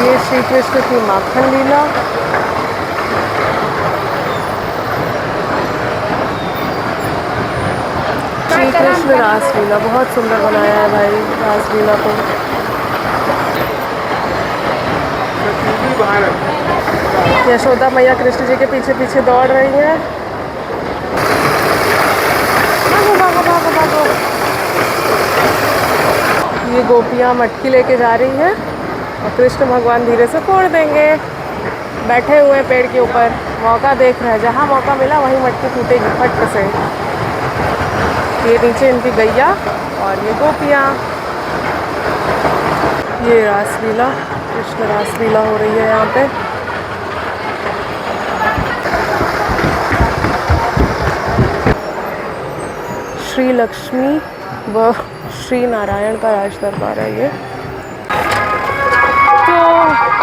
ये श्री कृष्ण की माखन लीला। श्री कृष्ण रासलीला, बहुत सुंदर बनाया है भाई रासलीला को। यशोदा मैया कृष्ण जी के पीछे पीछे दौड़ रही हैं। भागो भागो भागो भागो। ये गोपियाँ मटकी लेके जा रही हैं और कृष्ण भगवान धीरे से फोड़ देंगे। बैठे हुए पेड़ के ऊपर, मौका देख रहे हैं, जहाँ मौका मिला वहीं मटकी फूटेगी फट से। ये नीचे इनकी गैया और ये गोपियाँ। ये रासलीला, कृष्ण रासलीला हो रही है यहाँ पे। श्री लक्ष्मी व श्री नारायण का राज दरबार है ये। तो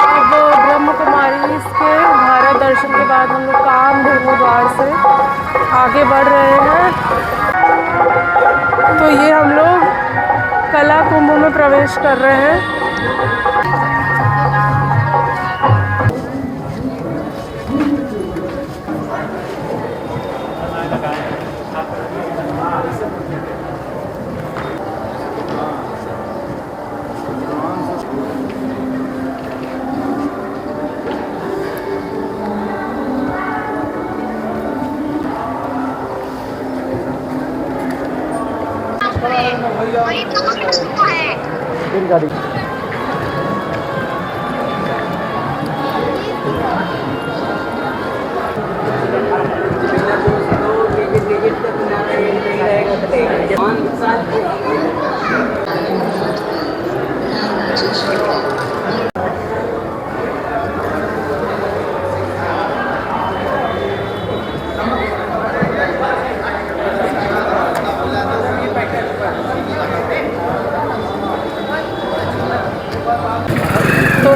अब ब्रह्म कुमारी के भारत दर्शन के बाद हम लोग कामधेनु द्वार से आगे बढ़ रहे हैं। तो ये हम लोग कला कुंभ में प्रवेश कर रहे हैं। गाड़ी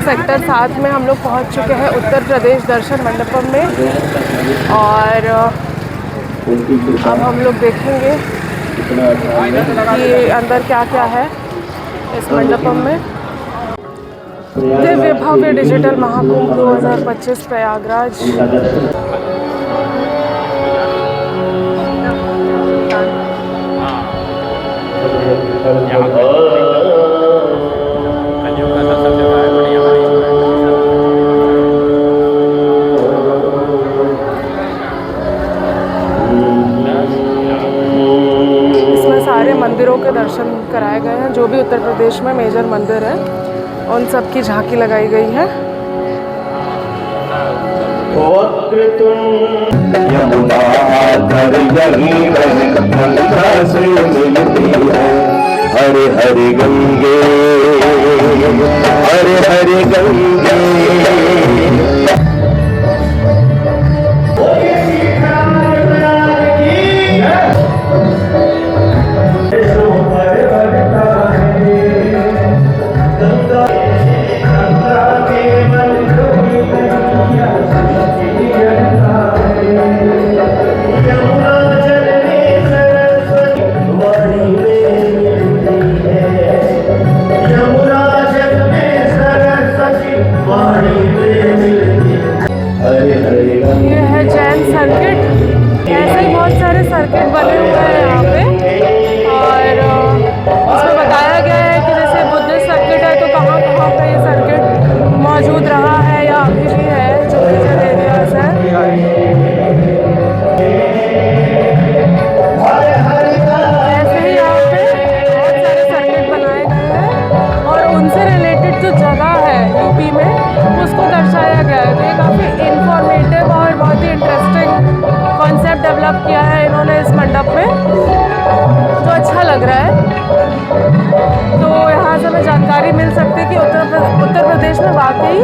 सेक्टर 7 में हम लोग पहुंच चुके हैं उत्तर प्रदेश दर्शन मंडपम में। और अब हम लोग देखेंगे कि अंदर क्या क्या है इस मंडपम में। दिव्य भव्य डिजिटल महाकुंभ 2025 प्रयागराज। मंदिरों के दर्शन कराए गए हैं। जो भी उत्तर प्रदेश में मेजर मंदिर है उन सब की झांकी लगाई गई है। हरे हरे गंगे हरे हरे गंगे ये है जैन सर्किट। ऐसे ही बहुत सारे सर्किट बने हुए हैं यहाँ पे, और उसमें बताया गया है कि जैसे बुद्धिस्ट सर्किट है तो कहाँ कहाँ पे ये सर्किट मौजूद रहा है या अभी भी है, जो मेजर एरियाज है। ऐसे ही यहाँ पे बहुत सारे सर्किट बनाए गए हैं और उनसे रिलेटेड जो जगह है यूपी में उसको दर्शाया गया है। तो ये काफ़ी इंफॉर्मेटिव और बहुत ही इंटरेस्टिंग कॉन्सेप्ट डेवलप किया है इन्होंने इस मंडप में, जो अच्छा लग रहा है। तो यहाँ से हमें जानकारी मिल सकती है कि उत्तर प्रदेश में वाकई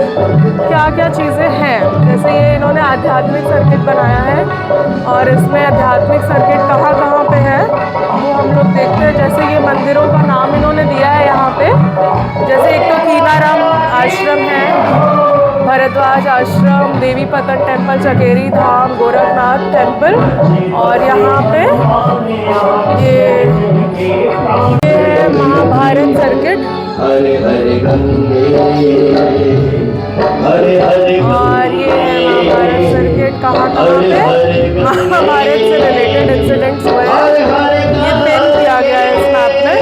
क्या क्या चीज़ें हैं। जैसे ये इन्होंने आध्यात्मिक सर्किट बनाया है और इसमें आध्यात्मिक सर्किट कहाँ कहाँ पे है वो हम लोग देखते हैं। जैसे ये मंदिरों का नाम इन्होंने दिया है यहाँ पे, जैसे एक तो कीनाराम आश्रम है, भरद्वाज आश्रम, देवी पतन टेम्पल, चकेरी धाम, गोरखनाथ टेम्पल, और यहाँ पे ये है महाभारत सर्किट। और ये है महाभारत सर्किट। कहाँ कहाँ पे महाभारत से रिलेटेड इंसिडेंट्स हुए हैं, ये पेन किया गया है इस मैप में।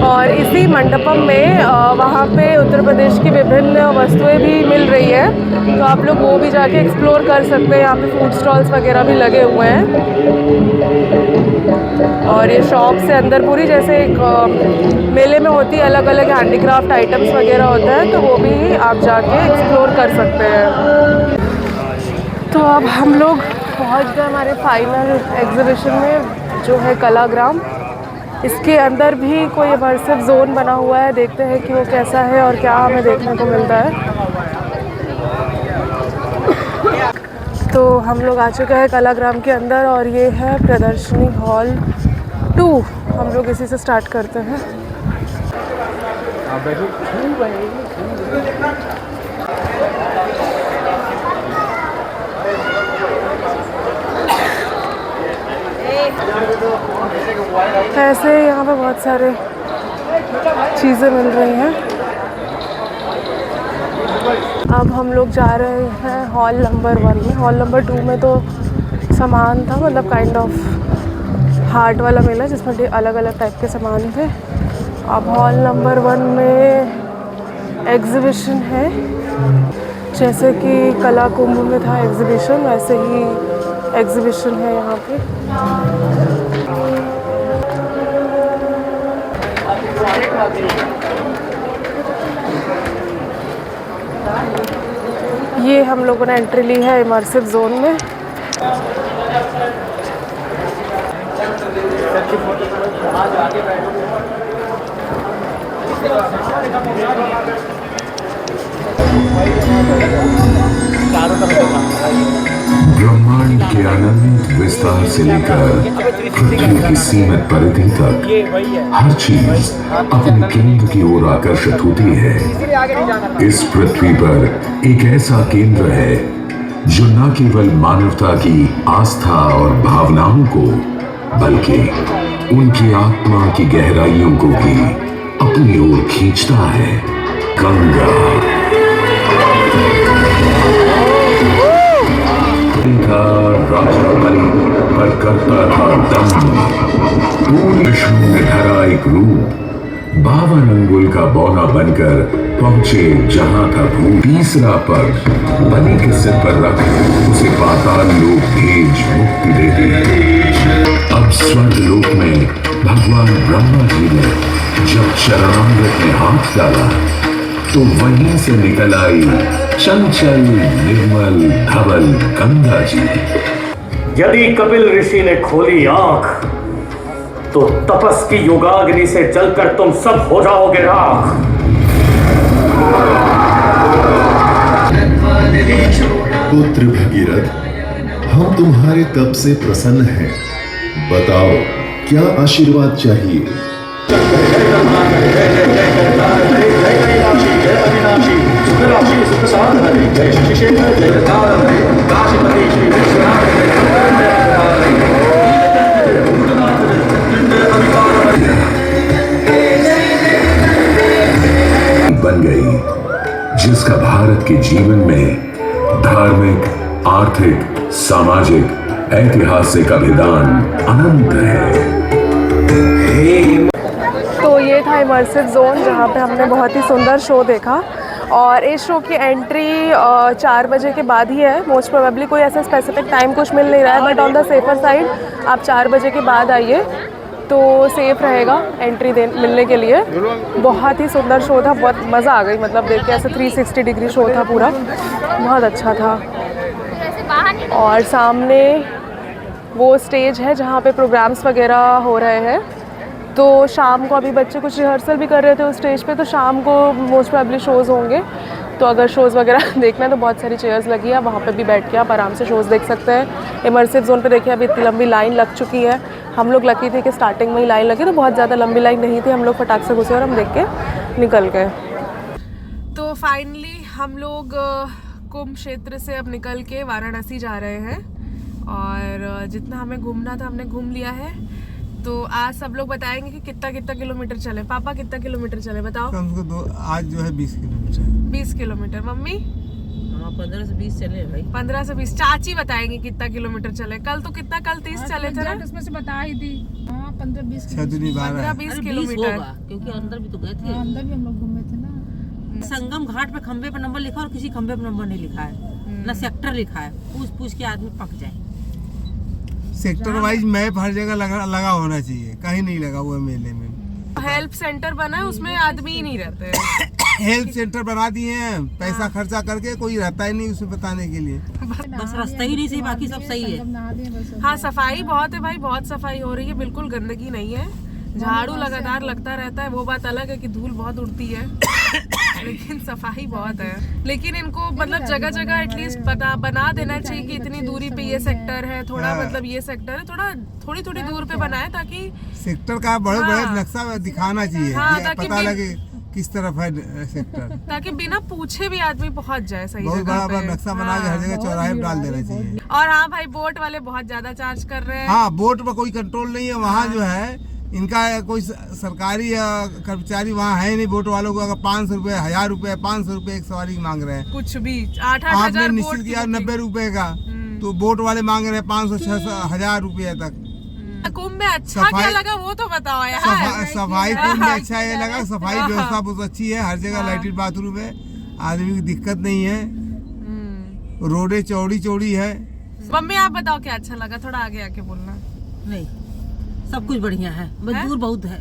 और इसी मंडपम में वहाँ पे उत्तर प्रदेश की विभिन्न वस्तुएं भी मिल रही है, तो आप लोग वो भी जाके एक्सप्लोर कर सकते हैं। यहाँ पे फूड स्टॉल्स वगैरह भी लगे हुए हैं, और ये शॉप से अंदर पूरी जैसे एक मेले में होती है अलग अलग हैंडीक्राफ्ट आइटम्स वगैरह होता है, तो वो भी आप जाके एक्सप्लोर कर सकते हैं। तो अब हम लोग पहुँच गए हमारे फाइनल एग्जीबिशन में, जो है कलाग्राम। इसके अंदर भी कोई इमर्सिव जोन बना हुआ है, देखते हैं कि वो कैसा है और क्या हमें देखने को मिलता है। तो हम लोग आ चुके हैं कलाग्राम के अंदर, और ये है प्रदर्शनी हॉल 2। हम लोग इसी से स्टार्ट करते हैं। ऐसे यहाँ पे बहुत सारे चीज़ें मिल रही हैं। अब हम लोग जा रहे हैं हॉल नंबर 1 में। हॉल नंबर 2 में तो सामान था, मतलब काइंड ऑफ हार्ट वाला मेला जिसमें अलग अलग टाइप के सामान थे। अब हॉल नंबर 1 में एग्जीबिशन है, जैसे कि कला कुंभ में था एग्जीबिशन, वैसे ही एग्जीबिशन है यहाँ पे। ये हम लोगों ने एंट्री ली है इमर्सिव जोन में। ब्रह्मांड के अनंत विस्तार से लेकर पृथ्वी की सीमित परिधि तक हर चीज अपने केंद्र की ओर आकर्षित होती है। इस पृथ्वी पर एक ऐसा केंद्र है जो न केवल मानवता की आस्था और भावनाओं को, बल्कि उनकी आत्मा की गहराइयों को भी अपनी ओर खींचता है। गंगा राजा बलि पर करता था दम, पूर्ण विष्णु में धरा एक रूप, 52 अंगुल का बौना बनकर पहुंचे जहां था भूत। तीसरा पग बलि के सिर पर रख उसे पाताल लोक भेज मुक्ति दे दी। अब स्वर्ग लोक में भगवान ब्रह्मा जी ने जब चरणामृत में हाथ डाला तो वहीं से निकल आई चंचल निर्मल धवल गंगा जी। यदि कपिल ऋषि ने खोली आंख तो तपस की योगाग्नि से जलकर तुम सब हो जाओगे राख। पुत्र भगीरथ, हम तुम्हारे तप से प्रसन्न हैं। बताओ क्या आशीर्वाद चाहिए? बन गई जिसका भारत के जीवन में धार्मिक, आर्थिक, सामाजिक, ऐतिहासिक अभिदान अनंत है। तो ये था इमर्सिव जोन जहाँ पे हमने बहुत ही सुंदर शो देखा और इस शो की एंट्री 4 बजे के बाद ही है। मोस्ट प्रोबेबली कोई ऐसा स्पेसिफिक टाइम कुछ मिल नहीं रहा है, but on the safer side आप 4 बजे के बाद आइए तो सेफ़ रहेगा एंट्री मिलने के लिए। बहुत ही सुंदर शो था, बहुत मज़ा आ गई, मतलब देख के ऐसे 360 डिग्री शो था पूरा, बहुत अच्छा था। और सामने वो स्टेज है जहाँ पे प्रोग्राम्स वगैरह हो रहे हैं। तो शाम को अभी बच्चे कुछ रिहर्सल भी कर रहे थे उस स्टेज पे, तो शाम को मोस्ट प्रोबेबली शोज़ होंगे। तो अगर शोज़ वगैरह देखना है तो बहुत सारी चेयर्स लगी है, वहाँ पे भी बैठ के आप आराम से शोज़ देख सकते हैं। इमर्सिव जोन पे देखिए अभी इतनी लंबी लाइन लग चुकी है। हम लोग लकी थे कि स्टार्टिंग में ही लाइन लगी, तो बहुत ज़्यादा लंबी लाइन नहीं थी। हम लोग फटाक से घुसे और हम देख के निकल गए। तो फाइनली हम लोग कुंभ क्षेत्र से अब निकल के वाराणसी जा रहे हैं और जितना हमें घूमना था हमने घूम लिया है। तो आज सब लोग बताएंगे कि कितना कितना किलोमीटर चले। पापा कितना किलोमीटर चले बताओ? आज जो है 20 किलोमीटर। 20 किलोमीटर। मम्मी? 15 से 20 चले भाई। 15 से 20। चाची बताएंगे कितना किलोमीटर चले। कल तो कितना, कल 30 चले थे ना? उसमें से बता ही दी। हाँ 15-20 15-20 किलोमीटर, क्योंकि अंदर भी तो गए थे। अंदर भी हम लोग घूमे थे ना। संगम घाट पे खंबे पर नंबर लिखा और किसी खंबे पर नंबर नहीं लिखा है, ना सेक्टर लिखा है। पूछ के आदमी पक जाए। सेक्टर वाइज मैप हर जगह लगा होना चाहिए, कहीं नहीं लगा हुआ मेले में। हेल्प सेंटर बना है, उसमें आदमी ही नहीं रहते। हेल्प सेंटर बना दिए हैं, पैसा खर्चा करके, कोई रहता ही नहीं उसमें बताने के लिए। बस रास्ता ही नहीं सही, बाकी सब सही है। हाँ सफाई बहुत है भाई, बहुत सफाई हो रही है, बिल्कुल गंदगी नहीं है। झाड़ू लगातार लगता रहता है, वो बात अलग है कि धूल बहुत उड़ती है लेकिन सफाई बहुत है। लेकिन इनको मतलब जगह जगह एटलीस्ट बना देना चाहिए कि इतनी दूरी पे ये सेक्टर है, थोड़ा मतलब ये सेक्टर है, थोड़ी दूर पे बनाए ताकि सेक्टर का बड़े नक्शा दिखाना चाहिए। हाँ, पता लगे किस तरफ है सेक्टर, ताकि बिना पूछे भी आदमी पहुंच जाए सही बहुत जगह बड़ा पे। नक्शा बना के हर जगह चौराहे पे डाल देना चाहिए। और हाँ भाई बोट वाले बहुत ज्यादा चार्ज कर रहे हैं। हाँ बोट पर कोई कंट्रोल नहीं है वहाँ जो है इनका कोई सरकारी कर्मचारी वहाँ है नहीं। बोट वालों को अगर 500 रुपए, 1000 रुपए, 500 रुपए एक सवारी मांग रहे हैं। कुछ भी 8-8 आपने हजार निश्चित किया 90 रुपए का, तो बोट वाले मांग रहे हैं 500-600 1000 रुपए तक। कुंभ में अच्छा क्या लगा वो तो बताओ यार। सफाई कुंभ में अच्छा ये लगा, सफाई व्यवस्था बहुत अच्छी है, हर जगह लैट्रिन बाथरूम है, आदमी की दिक्कत नहीं है, रोडें चौड़ी है। मम्मी आप बताओ क्या अच्छा लगा, थोड़ा आगे आके बोलना। नहीं सब कुछ बढ़िया है, बस दूर बहुत है।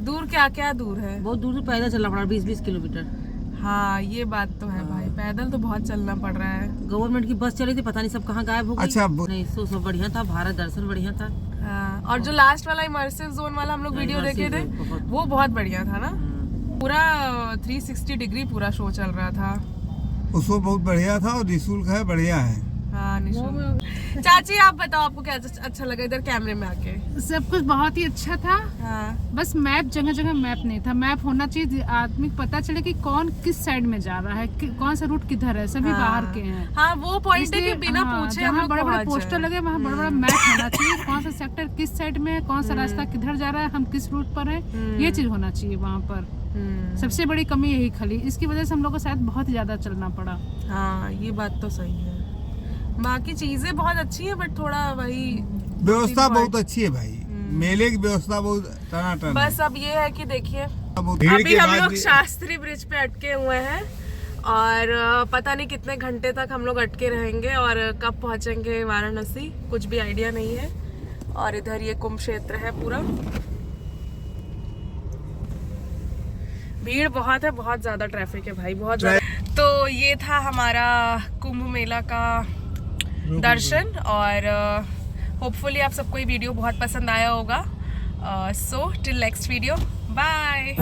दूर क्या दूर है? बहुत दूर पैदल चलना पड़ रहा है, 20-20 किलोमीटर। हाँ ये बात तो है भाई, पैदल तो बहुत चलना पड़ रहा है। गवर्नमेंट की बस चली थी, पता नहीं सब कहाँ गायब हो गई। अच्छा नहीं सब बढ़िया था, भारत दर्शन बढ़िया था। हाँ, और जो लास्ट वाला इमर्सिव जोन वाला हम लोग वीडियो देखे थे वो बहुत बढ़िया था ना, पूरा 360 डिग्री पूरा शो चल रहा था। उसको बहुत बढ़िया था और निःशुल्क है, बढ़िया है। हाँ निःशुल्क। चाची आप बताओ आपको क्या अच्छा लगा इधर कैमरे में आके? सब कुछ बहुत ही अच्छा था। हाँ। बस मैप जगह जगह मैप नहीं था। मैप होना चाहिए, आदमी को पता चले कि कौन किस साइड में जा रहा है, कौन सा रूट किधर है। सभी बाहर के हैं। हाँ वो पॉइंट है कि बिना पूछे हम लोग बड़े बड़े पहुंच पोस्टर जाए। लगे वहाँ बड़ा बड़ा मैप होना चाहिए, कौन सा सेक्टर किस साइड में है, कौन सा रास्ता किधर जा रहा है, हम किस रूट पर है, ये चीज होना चाहिए वहाँ पर। सबसे बड़ी कमी यही खली, इसकी वजह से हम लोग को शायद बहुत ज्यादा चलना पड़ा। हाँ ये बात तो सही है, बाकी चीजें बहुत अच्छी है बट थोड़ा वही व्यवस्था बहुत अच्छी है भाई, मेले की व्यवस्था बहुत टनाटन। बस अब ये है कि देखिए भीड़ अभी के हम बाद लोग शास्त्री ब्रिज पे अटके हुए हैं और पता नहीं कितने घंटे तक हम लोग अटके रहेंगे और कब पहुंचेंगे वाराणसी कुछ भी आइडिया नहीं है। और इधर ये कुंभ क्षेत्र है पूरा, भीड़ बहुत है, बहुत ज्यादा ट्रैफिक है भाई, बहुत ज्यादा। तो ये था हमारा कुंभ मेला का दर्शन और होपफुली आप सबको ये वीडियो बहुत पसंद आया होगा। So till next video, bye.